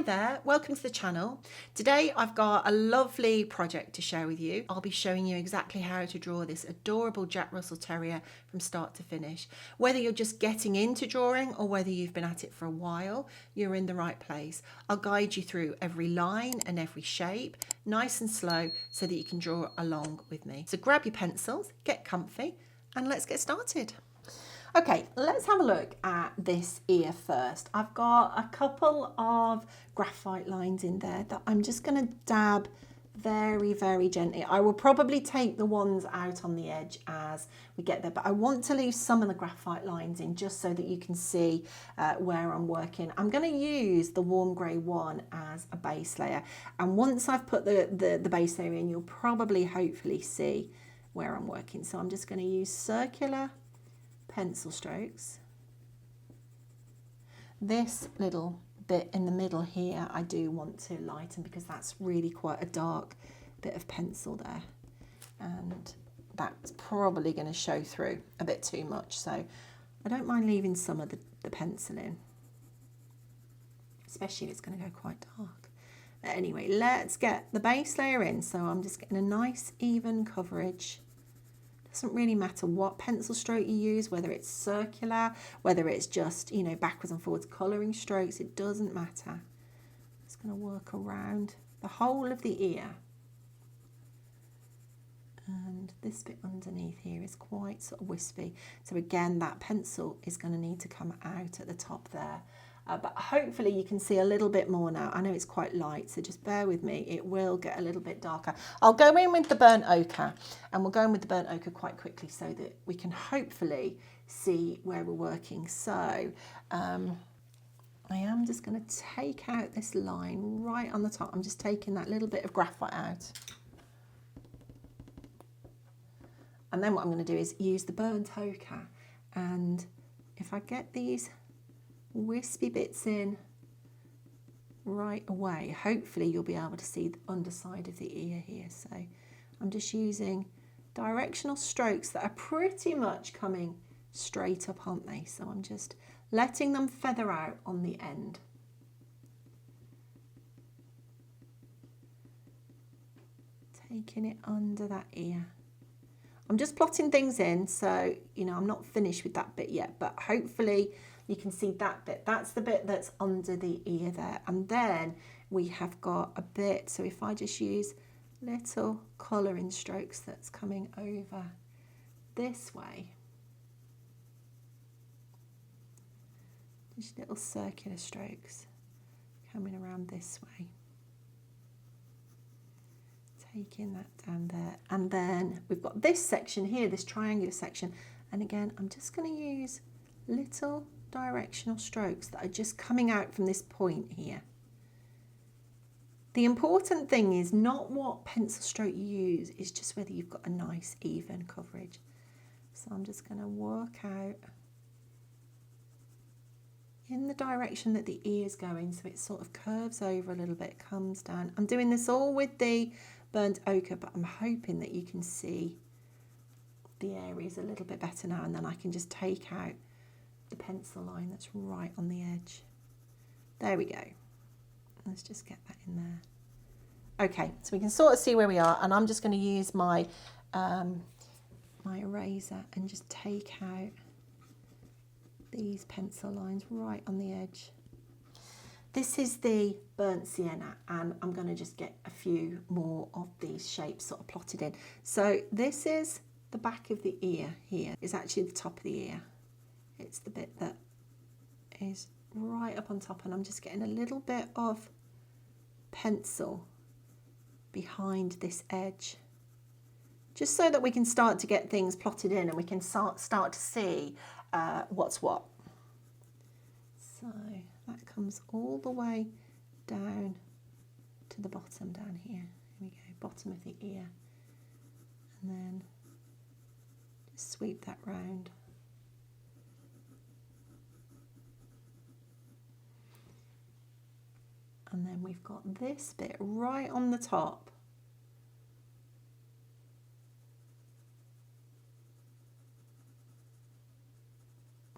Hi there, welcome to the channel. Today I've got a lovely project to share with you. I'll be showing you exactly how to draw this adorable Jack Russell Terrier from start to finish. Whether you're just getting into drawing or whether you've been at it for a while, you're in the right place. I'll guide you through every line and every shape, nice and slow, so that you can draw along with me. So grab your pencils, get comfy, and let's get started. Okay, let's have a look at this ear first. I've got a couple of graphite lines in there that I'm just going to dab very, very gently. I will probably take the ones out on the edge as we get there, but I want to leave some of the graphite lines in just so that you can see where I'm working. I'm going to use the warm grey one as a base layer, and once I've put the base layer in, you'll probably hopefully see where I'm working. So I'm just going to use circular pencil strokes. This little bit in the middle here I do want to lighten because that's really quite a dark bit of pencil there, and that's probably going to show through a bit too much, so I don't mind leaving some of the pencil in, especially if it's going to go quite dark. But anyway, let's get the base layer in. So I'm just getting a nice even coverage. Doesn't really matter what pencil stroke you use, whether it's circular, whether it's just, you know, backwards and forwards colouring strokes, it doesn't matter. It's going to work around the whole of the ear. And this bit underneath here is quite sort of wispy. So again, that pencil is going to need to come out at the top there. But hopefully you can see a little bit more now. I know it's quite light, so just bear with me. It will get a little bit darker. I'll go in with the burnt ochre, and we'll go in with the burnt ochre quite quickly so that we can hopefully see where we're working. So I am just going to take out this line right on the top. I'm just taking that little bit of graphite out. And then what I'm going to do is use the burnt ochre, and if I get these wispy bits in right away, hopefully you'll be able to see the underside of the ear here. So I'm just using directional strokes that are pretty much coming straight up, aren't they? So I'm just letting them feather out on the end. Taking it under that ear. I'm just plotting things in, so you know I'm not finished with that bit yet, but hopefully you can see that bit. That's the bit that's under the ear there. And then we have got a bit, so if I just use little colouring strokes that's coming over this way. Just little circular strokes coming around this way. Taking that down there. And then we've got this section here, this triangular section. And again, I'm just going to use little directional strokes that are just coming out from this point here. The important thing is not what pencil stroke you use, it's just whether you've got a nice even coverage. So I'm just going to work out in the direction that the ear is going, so it sort of curves over a little bit, comes down. I'm doing this all with the burnt ochre, but I'm hoping that you can see the areas a little bit better now, and then I can just take out the pencil line that's right on the edge. There we go. Let's just get that in there. Okay, so we can sort of see where we are, and I'm just going to use my my eraser and just take out these pencil lines right on the edge. This is the burnt sienna, and I'm going to just get a few more of these shapes sort of plotted in. So this is the back of the ear here. It's actually the top of the ear. It's the bit that is right up on top, and I'm just getting a little bit of pencil behind this edge, just so that we can start to get things plotted in and we can start to see what's what. So that comes all the way down to the bottom down here. Here we go, bottom of the ear, and then just sweep that round. And then we've got this bit right on the top.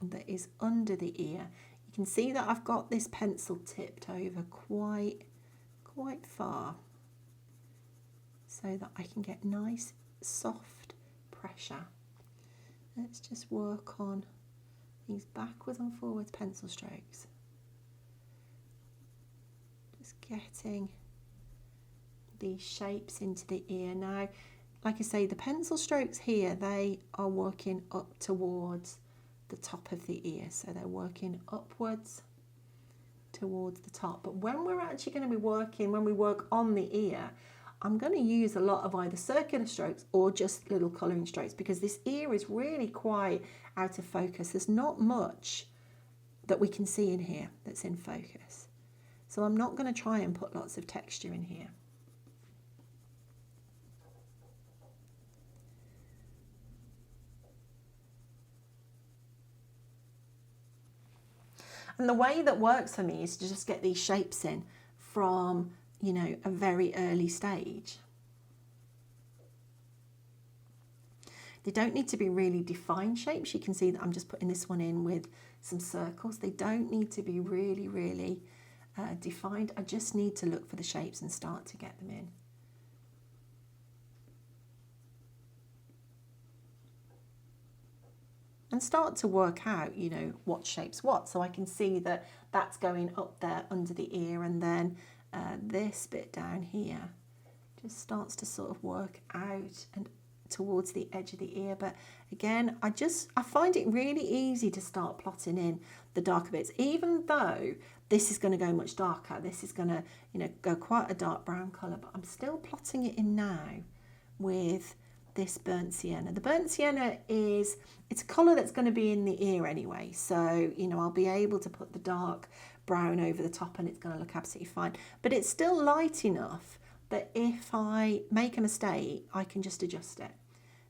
That is under the ear. You can see that I've got this pencil tipped over quite far so that I can get nice soft pressure. Let's just work on these backwards and forwards pencil strokes. Just getting these shapes into the ear. Now, like I say, the pencil strokes here, they are working up towards the top of the ear. So they're working upwards towards the top. But when we're actually going to be working, when we work on the ear, I'm going to use a lot of either circular strokes or just little colouring strokes, because this ear is really quite out of focus. There's not much that we can see in here that's in focus. So I'm not going to try and put lots of texture in here. And the way that works for me is to just get these shapes in from, you know, a very early stage. They don't need to be really defined shapes. You can see that I'm just putting this one in with some circles. They don't need to be really defined. I just need to look for the shapes and start to get them in. And start to work out, you know, what shape's what. So I can see that that's going up there under the ear, and then this bit down here just starts to sort of work out and towards the edge of the ear. But again, I find it really easy to start plotting in the darker bits, even though this is going to go much darker. This is going to, you know, go quite a dark brown colour, but I'm still plotting it in now with this burnt sienna. The burnt sienna it's a colour that's going to be in the ear anyway, so you know, I'll be able to put the dark brown over the top and it's going to look absolutely fine, but it's still light enough that if I make a mistake I can just adjust it.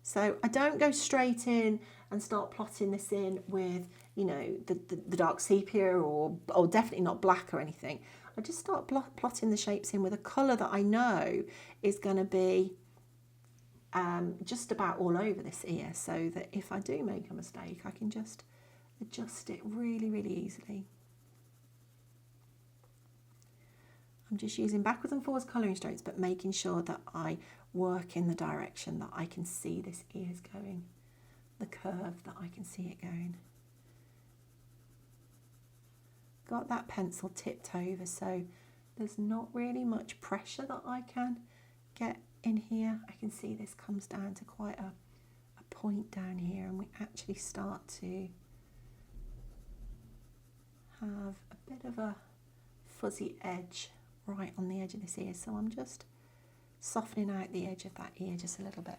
So I don't go straight in and start plotting this in with, you know, the dark sepia or definitely not black or anything. I just start plotting the shapes in with a colour that I know is going to be just about all over this ear, so that if I do make a mistake I can just adjust it really easily. I'm just using backwards and forwards colouring strokes, but making sure that I work in the direction that I can see this ear's going, the curve that I can see it going. Got that pencil tipped over, so there's not really much pressure that I can get in here. I can see this comes down to quite a point down here, and we actually start to have a bit of a fuzzy edge right on the edge of this ear. So I'm just softening out the edge of that ear just a little bit.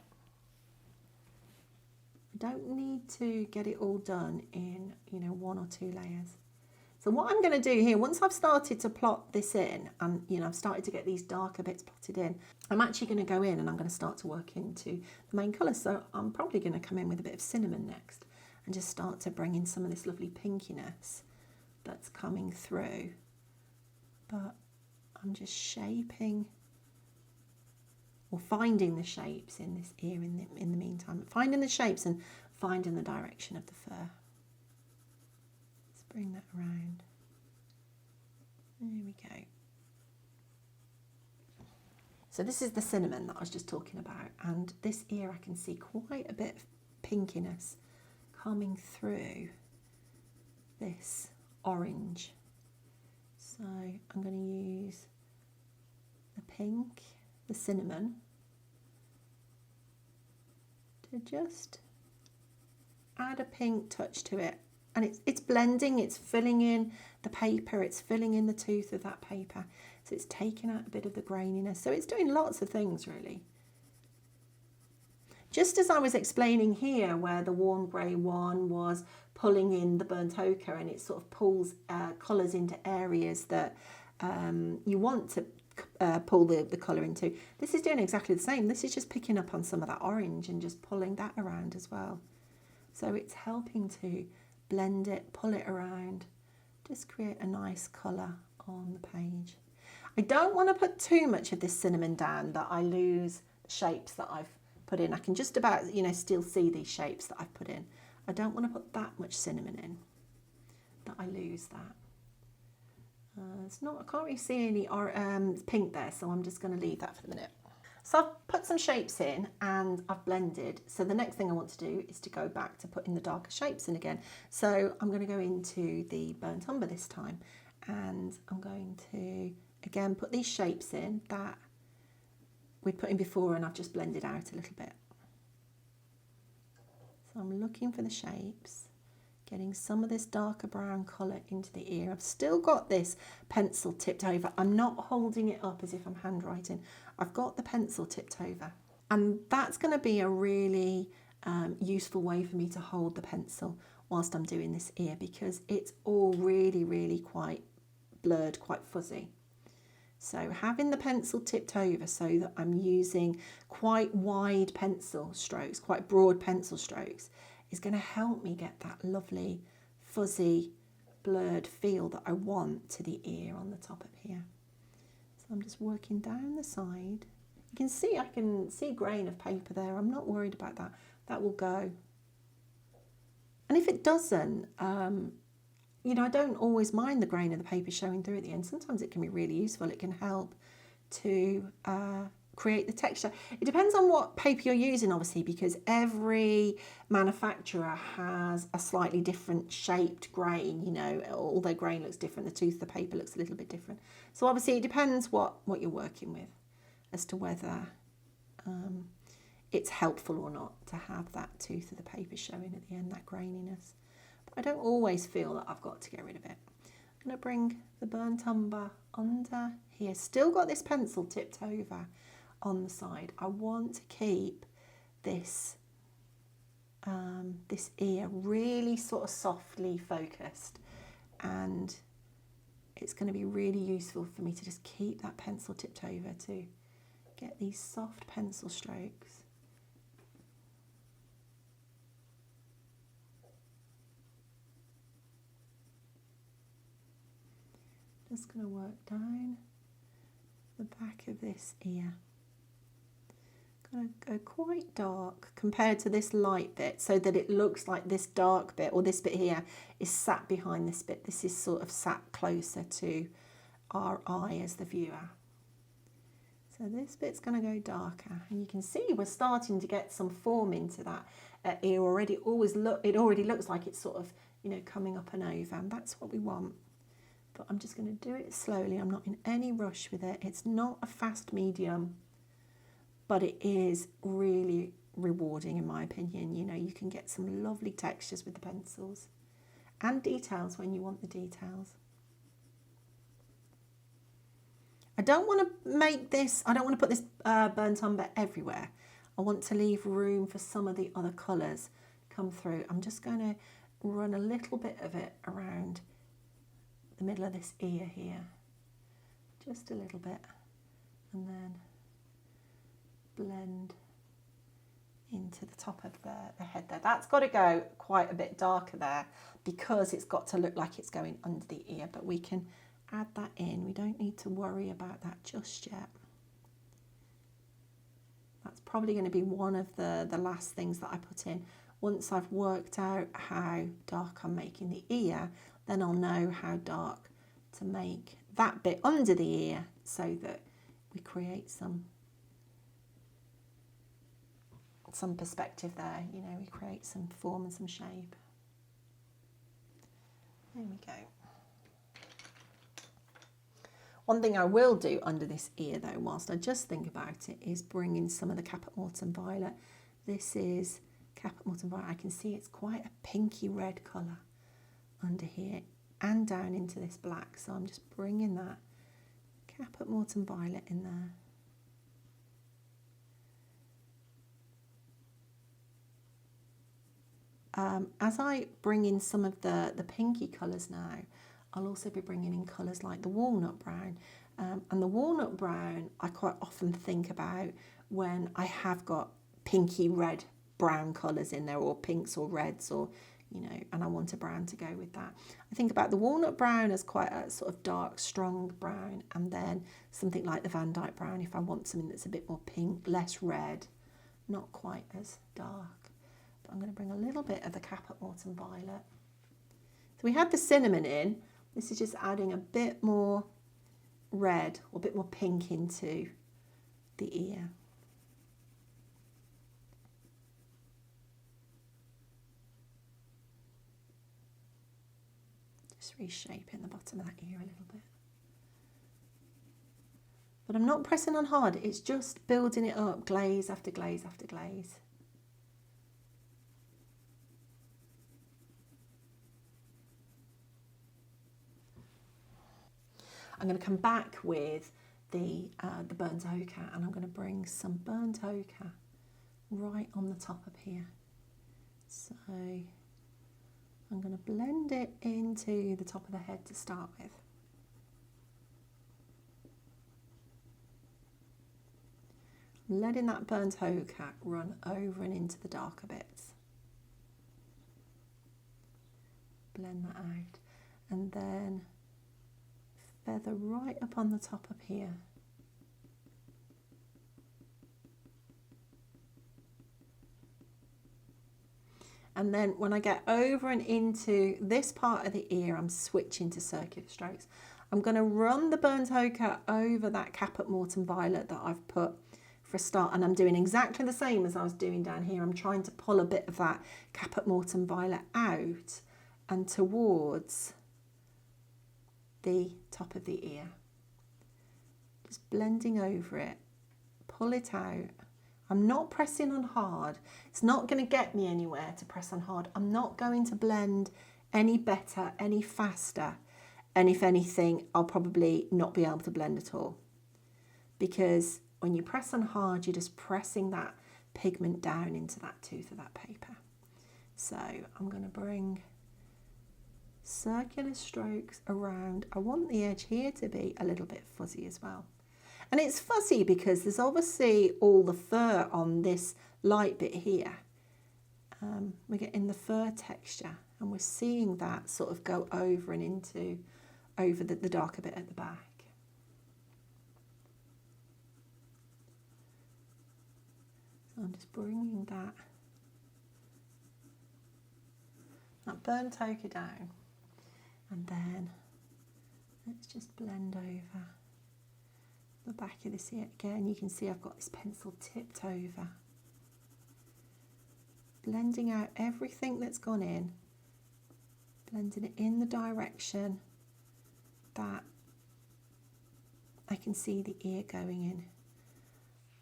I don't need to get it all done in, you know, 1 or 2 layers. So what I'm going to do here, once I've started to plot this in, and you know, I've started to get these darker bits plotted in, I'm actually going to go in and I'm going to start to work into the main colour. So I'm probably going to come in with a bit of cinnamon next and just start to bring in some of this lovely pinkiness that's coming through. But I'm just shaping or finding the shapes in this ear in the meantime, finding the shapes and finding the direction of the fur. Let's bring that around. There we go. So this is the cinnamon that I was just talking about, and this ear I can see quite a bit of pinkiness coming through this orange. So I'm going to use the pink, the cinnamon, to just add a pink touch to it. And it's blending, it's filling in the paper, it's filling in the tooth of that paper. So it's taking out a bit of the graininess. So it's doing lots of things really. Just as I was explaining here, where the warm grey one was pulling in the burnt ochre, and it sort of pulls colours into areas that you want to pull the colour into. This is doing exactly the same. This is just picking up on some of that orange and just pulling that around as well. So it's helping to blend it, pull it around, just create a nice colour on the page. I don't want to put too much of this cinnamon down that I lose shapes that I've put in. I can just about, you know, still see these shapes that I've put in. I don't want to put that much cinnamon in. that I lose that. It's not, I can't really see any pink there, so I'm just going to leave that for the minute. So I've put some shapes in and I've blended. So the next thing I want to do is to go back to putting the darker shapes in again. So I'm going to go into the burnt umber this time, and I'm going to again put these shapes in that we put in before, and I've just blended out a little bit. So I'm looking for the shapes, getting some of this darker brown colour into the ear. I've still got this pencil tipped over. I'm not holding it up as if I'm handwriting. I've got the pencil tipped over. And that's going to be a really useful way for me to hold the pencil whilst I'm doing this ear, because it's all really, really quite blurred, quite fuzzy. So having the pencil tipped over so that I'm using quite wide pencil strokes, quite broad pencil strokes, is going to help me get that lovely fuzzy blurred feel that I want to the ear on the top of here. So I'm just working down the side. You can see, I can see grain of paper there. I'm not worried about that. That will go. And if it doesn't, you know, I don't always mind the grain of the paper showing through at the end. Sometimes it can be really useful. It can help to create the texture. It depends on what paper you're using, obviously, because every manufacturer has a slightly different shaped grain, you know, although grain looks different, the tooth of the paper looks a little bit different. So obviously it depends what you're working with as to whether it's helpful or not to have that tooth of the paper showing at the end, that graininess. I don't always feel that I've got to get rid of it. I'm going to bring the burnt umber under here. Still got this pencil tipped over on the side. I want to keep this this ear really sort of softly focused, and it's going to be really useful for me to just keep that pencil tipped over to get these soft pencil strokes. Just going to work down the back of this ear. Going to go quite dark compared to this light bit, so that it looks like this dark bit, or this bit here, is sat behind this bit. This is sort of sat closer to our eye as the viewer. So this bit's going to go darker, and you can see we're starting to get some form into that ear already. It already looks like it's sort of, you know, coming up and over, and that's what we want. But I'm just going to do it slowly. I'm not in any rush with it. It's not a fast medium, but it is really rewarding in my opinion. You know, you can get some lovely textures with the pencils and details when you want the details. I don't want to put this burnt umber everywhere. I want to leave room for some of the other colours to come through. I'm just going to run a little bit of it around the middle of this ear here, just a little bit, and then blend into the top of the head there. That's got to go quite a bit darker there because it's got to look like it's going under the ear, but we can add that in. We don't need to worry about that just yet. That's probably going to be one of the last things that I put in. Once I've worked out how dark I'm making the ear, then I'll know how dark to make that bit under the ear so that we create some perspective there, you know, we create some form and some shape. There we go. One thing I will do under this ear though, whilst I just think about it, is bring in some of the Caput Mortuum Violet. This is Caput Mortuum Violet. I can see it's quite a pinky red colour under here and down into this black, so I'm just bringing that Caput Mortuum Violet in there. As I bring in some of the pinky colours now, I'll also be bringing in colours like the walnut brown. And the walnut brown I quite often think about when I have got pinky red brown colours in there, or pinks or reds, or, you know, and I want a brown to go with that. I think about the walnut brown as quite a sort of dark, strong brown, and then something like the Van Dyke brown if I want something that's a bit more pink, less red, not quite as dark. But I'm going to bring a little bit of the Caput Mortuum Violet we had the cinnamon in. This is just adding a bit more red or a bit more pink into the ear. Just reshaping the bottom of that ear a little bit. But I'm not pressing on hard, it's just building it up, glaze after glaze after glaze. I'm going to come back with the burnt ochre, and I'm going to bring some burnt ochre right on the top of here. So I'm going to blend it into the top of the head to start with. I'm letting that burnt ochre run over and into the darker bits. Blend that out, and then feather right up on the top up here. And then when I get over and into this part of the ear, I'm switching to circular strokes. I'm going to run the burnt ochre over that Caput Mortem violet that I've put for a start, and I'm doing exactly the same as I was doing down here. I'm trying to pull a bit of that Caput Mortem violet out and towards the top of the ear. Just blending over it, pull it out. I'm not pressing on hard. It's not going to get me anywhere to press on hard. I'm not going to blend any better, any faster. And if anything, I'll probably not be able to blend at all. Because when you press on hard, you're just pressing that pigment down into that tooth of that paper. So I'm going to bring circular strokes around. I want the edge here to be a little bit fuzzy as well. And it's fuzzy because there's obviously all the fur on this light bit here. We're getting the fur texture, and we're seeing that sort of go over and into over the darker bit at the back. So I'm just bringing that burnt ochre down. And then let's just blend over the back of this ear again. You can see I've got this pencil tipped over. Blending out everything that's gone in. Blending it in the direction that I can see the ear going in.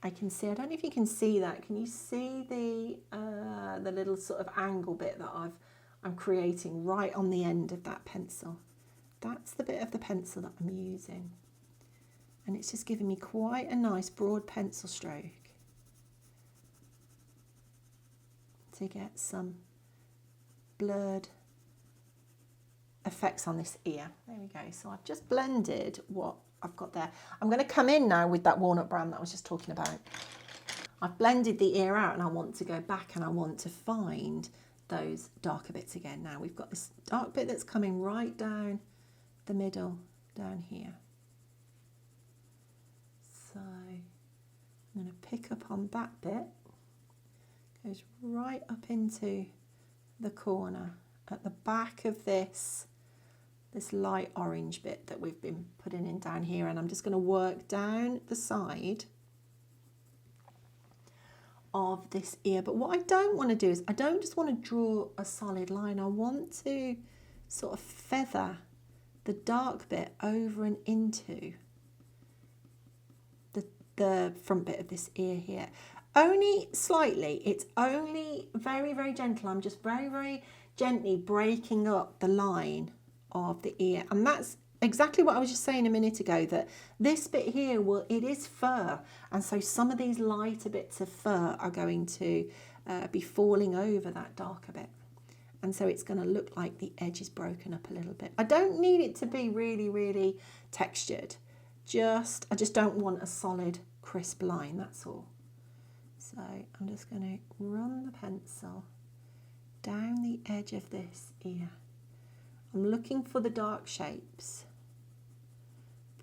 I can see, I don't know if you can see that. Can you see the little sort of angle bit that I'm creating right on the end of that pencil? That's the bit of the pencil that I'm using. And it's just giving me quite a nice broad pencil stroke to get some blurred effects on this ear. There we go. So I've just blended what I've got there. I'm going to come in now with that walnut brown that I was just talking about. I've blended the ear out, and I want to go back and I want to find those darker bits again. Now we've got this dark bit that's coming right down the middle down here. So I'm going to pick up on that bit, goes right up into the corner at the back of this light orange bit that we've been putting in down here, and I'm just going to work down the side of this ear. But what I don't want to do is I don't just want to draw a solid line. I want to sort of feather the dark bit over and into the front bit of this ear here. Only slightly. It's only very, very gentle. I'm just very, very gently breaking up the line of the ear. And that's exactly what I was just saying a minute ago, that this bit here, well, it is fur. And so some of these lighter bits of fur are going to be falling over that darker bit. And so it's going to look like the edge is broken up a little bit. I don't need it to be really, really textured. I just don't want a solid, crisp line, that's all. So I'm just going to run the pencil down the edge of this ear. I'm looking for the dark shapes,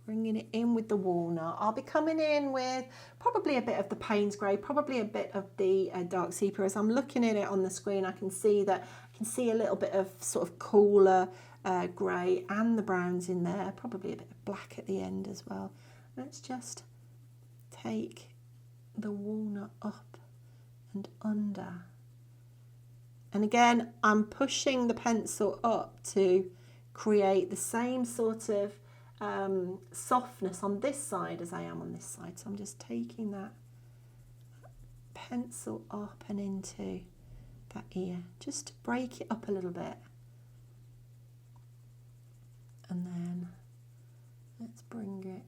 bringing it in with the walnut. I'll be coming in with probably a bit of the Payne's grey, probably a bit of the dark sepia. As I'm looking at it on the screen, I can see that I can see a little bit of sort of cooler grey and the browns in there, probably a bit of black at the end as well. Let's just take the walnut up and under. And again, I'm pushing the pencil up to create the same sort of softness on this side as I am on this side. So I'm just taking that pencil up and into that ear, just to break it up a little bit. And then let's bring it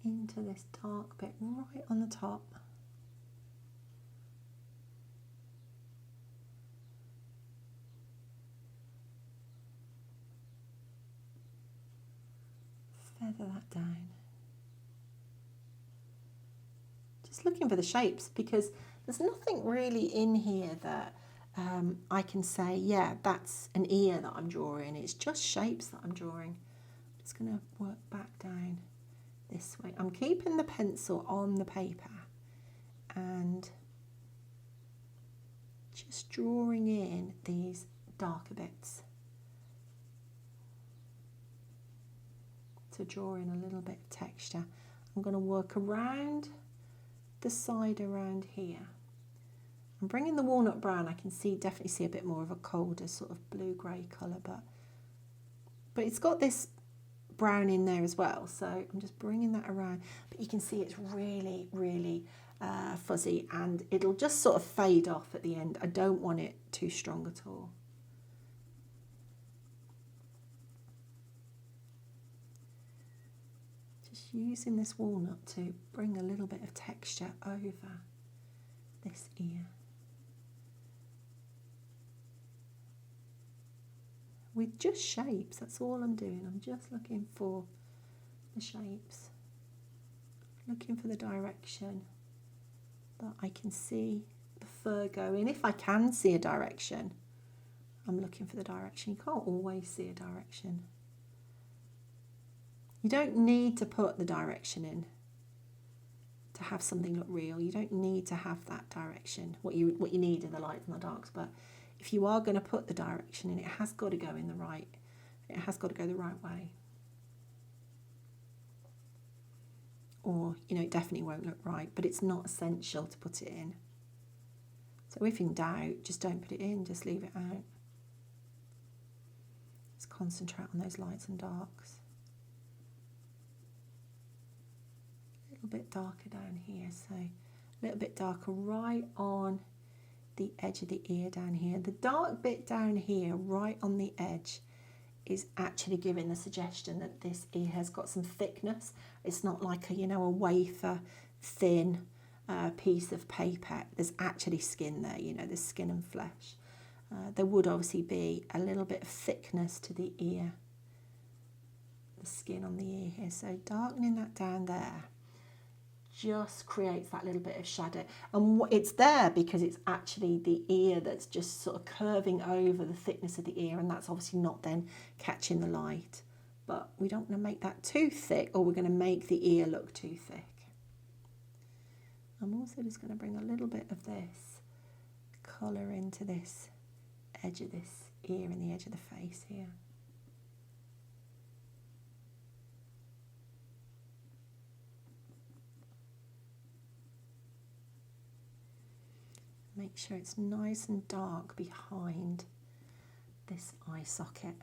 into this dark bit right on the top. Feather that down. Just looking for the shapes, because there's nothing really in here that I can say, yeah, that's an ear that I'm drawing. It's just shapes that I'm drawing. I'm just going to work back down this way. I'm keeping the pencil on the paper and just drawing in these darker bits to draw in a little bit of texture. I'm going to work around the side around here. I'm bringing the walnut brown. I can definitely see a bit more of a colder sort of blue-grey colour, but it's got this brown in there as well. So I'm just bringing that around. But you can see it's really, really fuzzy, and it'll just sort of fade off at the end. I don't want it too strong at all. Just using this walnut to bring a little bit of texture over this ear. With just shapes, that's all I'm doing. I'm just looking for the shapes, looking for the direction that I can see the fur going. If I can see a direction, I'm looking for the direction. You can't always see a direction. You don't need to put the direction in to have something look real. You don't need to have that direction. What you need are the lights and the darks, but if you are going to put the direction in, it has got to go in the right. It has got to go the right way. Or, it definitely won't look right, but it's not essential to put it in. So if in doubt, just don't put it in, just leave it out. Let's concentrate on those lights and darks. A little bit darker down here, so a little bit darker right on the edge of the ear down here. The dark bit down here, right on the edge, is actually giving the suggestion that this ear has got some thickness. It's not like a wafer thin piece of paper. There's actually skin there, there's skin and flesh. There would obviously be a little bit of thickness to the ear, the skin on the ear here. So darkening that down there just creates that little bit of shadow, and it's there because it's actually the ear that's just sort of curving over the thickness of the ear, and that's obviously not then catching the light. But we don't want to make that too thick, or we're going to make the ear look too thick. I'm also just going to bring a little bit of this colour into this edge of this ear and the edge of the face here. Make sure it's nice and dark behind this eye socket.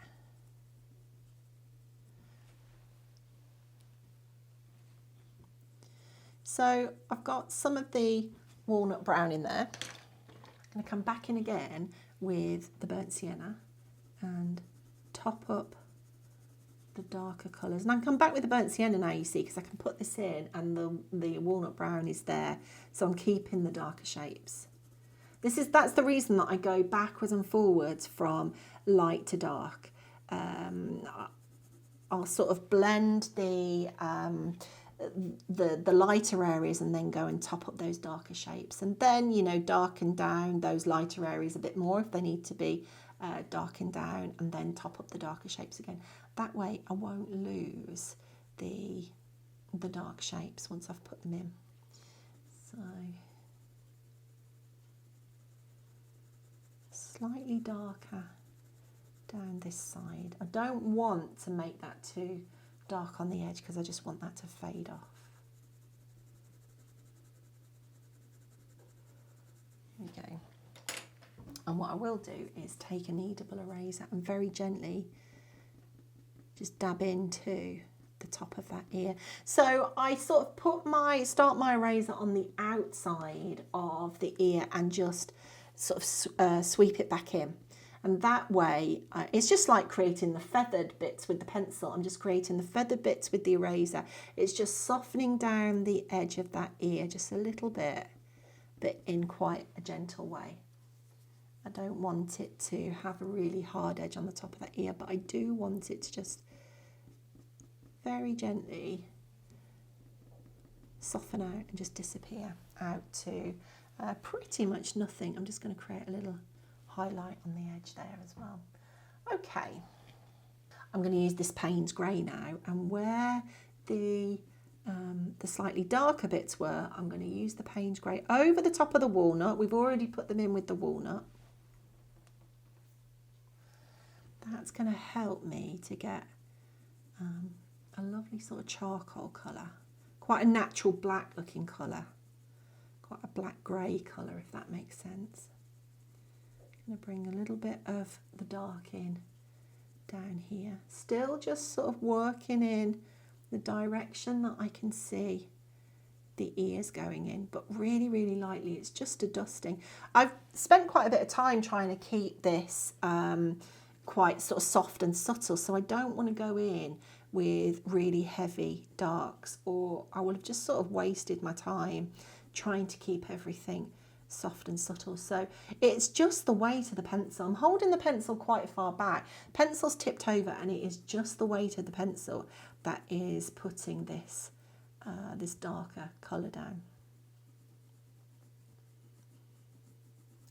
So I've got some of the walnut brown in there. I'm going to come back in again with the burnt sienna and top up the darker colours. And I can come back with the burnt sienna now, you see, because I can put this in and the walnut brown is there. So I'm keeping the darker shapes. That's the reason that I go backwards and forwards from light to dark. I'll sort of blend the lighter areas and then go and top up those darker shapes, and then darken down those lighter areas a bit more if they need to be darkened down, and then top up the darker shapes again. That way I won't lose the dark shapes once I've put them in. So slightly darker down this side. I don't want to make that too dark on the edge because I just want that to fade off. There we go. And what I will do is take a kneadable eraser and very gently just dab into the top of that ear. So I sort of start my eraser on the outside of the ear and just sort of sweep it back in. And that way, it's just like creating the feathered bits with the pencil. I'm just creating the feathered bits with the eraser. It's just softening down the edge of that ear just a little bit, but in quite a gentle way. I don't want it to have a really hard edge on the top of that ear, but I do want it to just very gently soften out and just disappear out to pretty much nothing. I'm just going to create a little highlight on the edge there as well. Okay, I'm going to use this Payne's grey now, and where the slightly darker bits were, I'm going to use the Payne's grey over the top of the walnut. We've already put them in with the walnut. That's going to help me to get a lovely sort of charcoal colour, quite a natural black looking colour, quite a black grey colour, if that makes sense. I'm going to bring a little bit of the dark in down here, still just sort of working in the direction that I can see the ears going in, but really, really lightly. It's just a dusting. I've spent quite a bit of time trying to keep this quite sort of soft and subtle, so I don't want to go in with really heavy darks, or I will have just sort of wasted my time trying to keep everything soft and subtle. So it's just the weight of the pencil. I'm holding the pencil quite far back. Pencil's tipped over, and it is just the weight of the pencil that is putting this this darker colour down.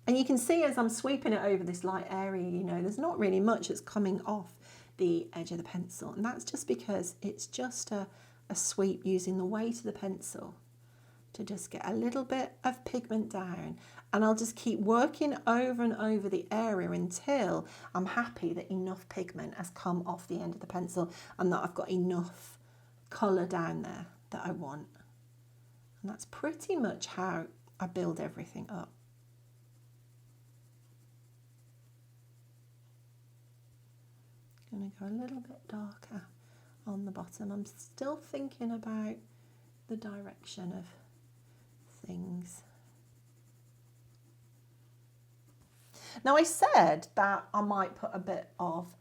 And you can see as I'm sweeping it over this light area, you know, there's not really much that's coming off the edge of the pencil, and that's just because it's just a sweep using the weight of the pencil to just get a little bit of pigment down, and I'll just keep working over and over the area until I'm happy that enough pigment has come off the end of the pencil and that I've got enough colour down there that I want. And that's pretty much how I build everything up. I'm going to go a little bit darker on the bottom. I'm still thinking about the direction of things. Now I said that I might put a bit of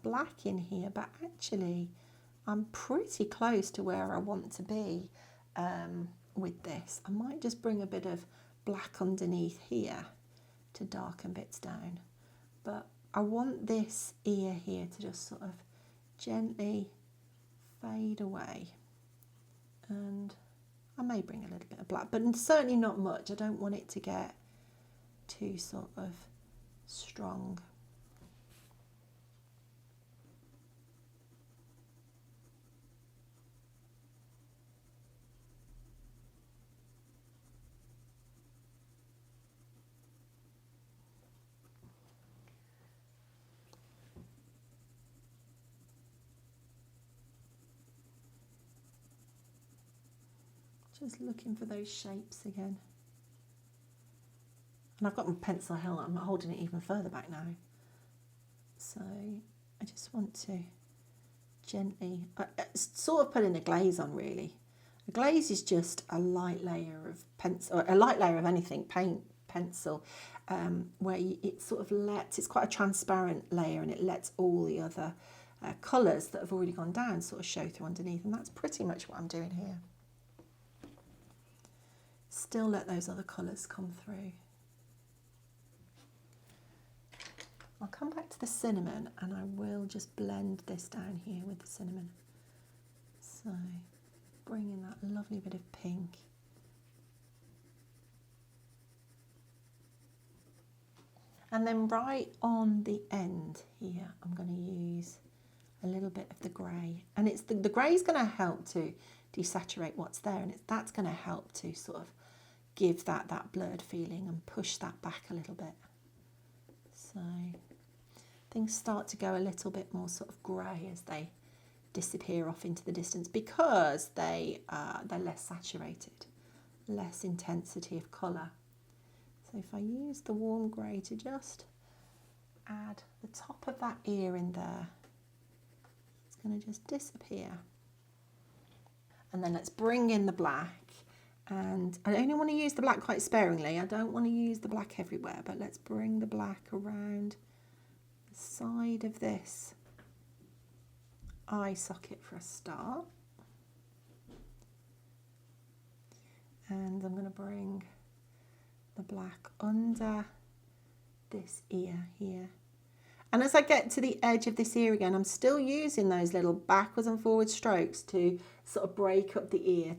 black in here, but actually I'm pretty close to where I want to be with this. I might just bring a bit of black underneath here to darken bits down, but I want this ear here to just sort of gently fade away, and I may bring a little bit of black, but certainly not much. I don't want it to get too sort of strong. Just looking for those shapes again. And I've got my pencil held, I'm holding it even further back now. So I just want to gently, sort of putting a glaze on really. A glaze is just a light layer of pencil, or a light layer of anything, paint, pencil, where it sort of lets, it's quite a transparent layer, and it lets all the other colours that have already gone down sort of show through underneath, and that's pretty much what I'm doing here. Still let those other colours come through. I'll come back to the cinnamon, and I will just blend this down here with the cinnamon. So bringing that lovely bit of pink. And then right on the end here, I'm going to use a little bit of the grey, and it's the grey is going to help to desaturate what's there, and that's going to help to sort of give that blurred feeling and push that back a little bit. So things start to go a little bit more sort of grey as they disappear off into the distance because they're less saturated, less intensity of colour. So if I use the warm grey to just add the top of that ear in there, it's going to just disappear. And then let's bring in the black. And I only want to use the black quite sparingly. I don't want to use the black everywhere, but let's bring the black around the side of this eye socket for a start. And I'm going to bring the black under this ear here. And as I get to the edge of this ear again, I'm still using those little backwards and forward strokes to sort of break up the ear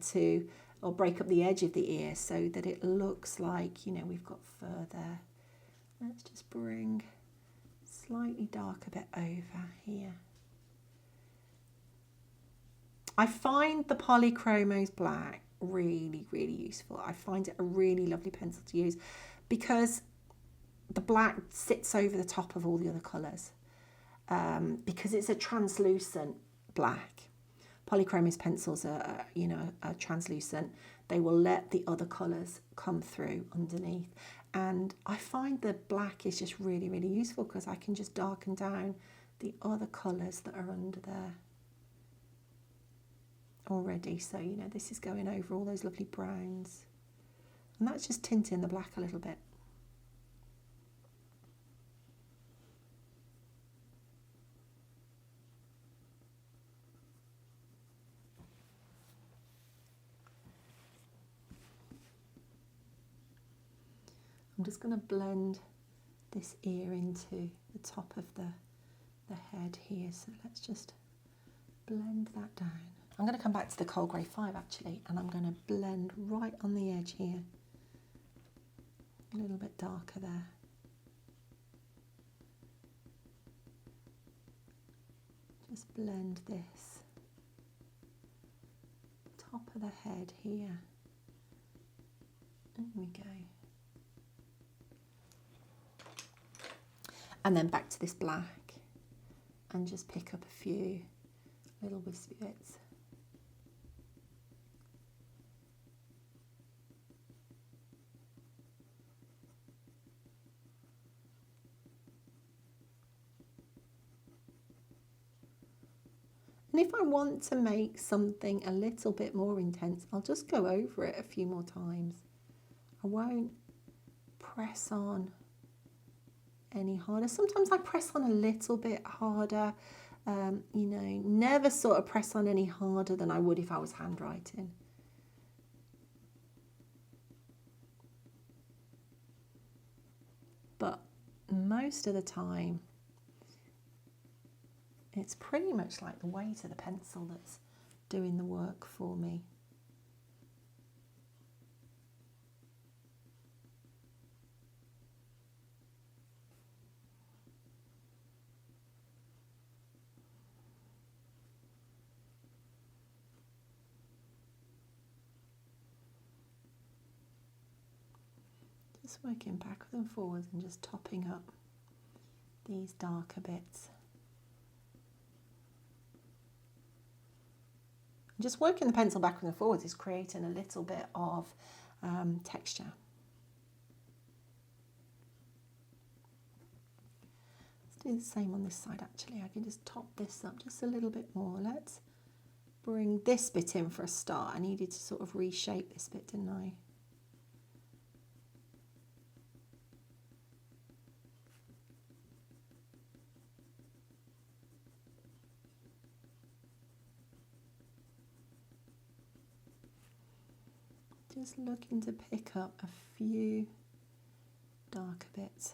or break up the edge of the ear so that it looks like, you know, we've got fur there. Let's just bring slightly darker bit over here. I find the Polychromos black really, really useful. I find it a really lovely pencil to use because the black sits over the top of all the other colours because it's a translucent black. Polychromos pencils are translucent. They will let the other colours come through underneath. And I find the black is just really, really useful because I can just darken down the other colours that are under there already. So, you know, this is going over all those lovely browns. And that's just tinting the black a little bit. I'm just going to blend this ear into the top of the head here. So let's just blend that down. I'm going to come back to the cold grey 5 actually, and I'm going to blend right on the edge here. A little bit darker there. Just blend this. Top of the head here. There we go. And then back to this black and just pick up a few little wispy bits. And if I want to make something a little bit more intense, I'll just go over it a few more times. I won't press on any harder. Sometimes I press on a little bit harder, never sort of press on any harder than I would if I was handwriting. But most of the time, it's pretty much like the weight of the pencil that's doing the work for me. Just working backwards and forwards and just topping up these darker bits. Just working the pencil backwards and forwards is creating a little bit of texture. Let's do the same on this side actually. I can just top this up just a little bit more. Let's bring this bit in for a start. I needed to sort of reshape this bit, didn't I? Just looking to pick up a few darker bits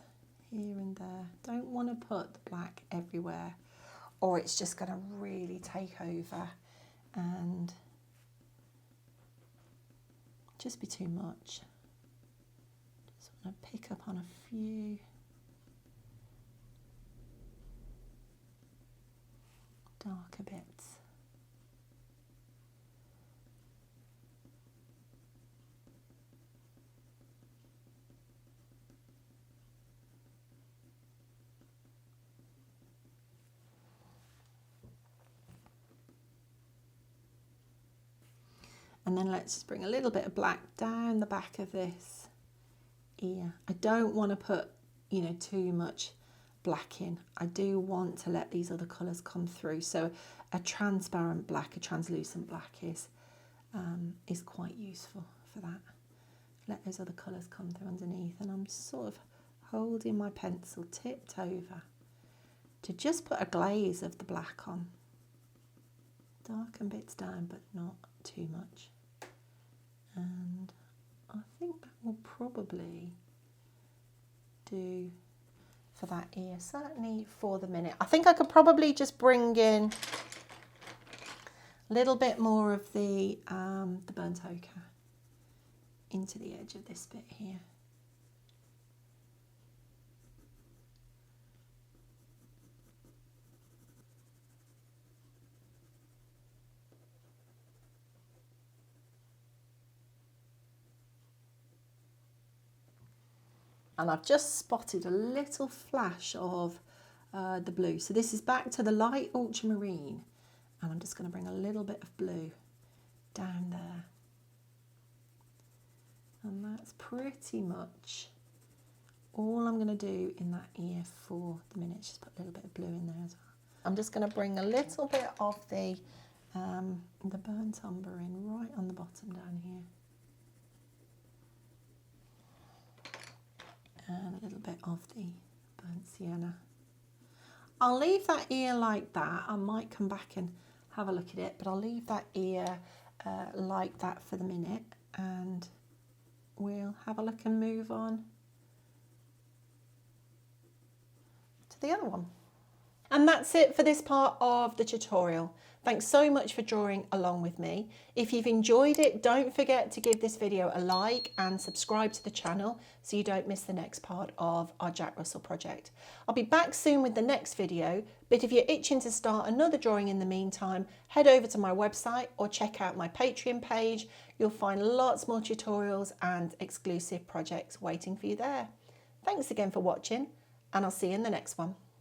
here and there. Don't want to put the black everywhere or it's just going to really take over and just be too much. Just want to pick up on a few darker bits. And then let's just bring a little bit of black down the back of this ear. I don't want to put, you know, too much black in. I do want to let these other colours come through. So a transparent black, a translucent black is quite useful for that. Let those other colours come through underneath, and I'm sort of holding my pencil tipped over to just put a glaze of the black on. Darken bits down, but not too much. And I think that will probably do for that ear, certainly for the minute. I think I could probably just bring in a little bit more of the burnt ochre into the edge of this bit here. And I've just spotted a little flash of the blue. So this is back to the light ultramarine, and I'm just going to bring a little bit of blue down there. And that's pretty much all I'm going to do in that ear for the minute. Just put a little bit of blue in there as well. I'm just going to bring a little bit of the burnt umber in right on the bottom down here. And a little bit of the burnt sienna. I'll leave that ear like that. I might come back and have a look at it, but I'll leave that ear like that for the minute, and we'll have a look and move on to the other one. And that's it for this part of the tutorial. Thanks so much for drawing along with me. If you've enjoyed it, don't forget to give this video a like and subscribe to the channel so you don't miss the next part of our Jack Russell project. I'll be back soon with the next video, but if you're itching to start another drawing in the meantime, head over to my website or check out my Patreon page. You'll find lots more tutorials and exclusive projects waiting for you there. Thanks again for watching, and I'll see you in the next one.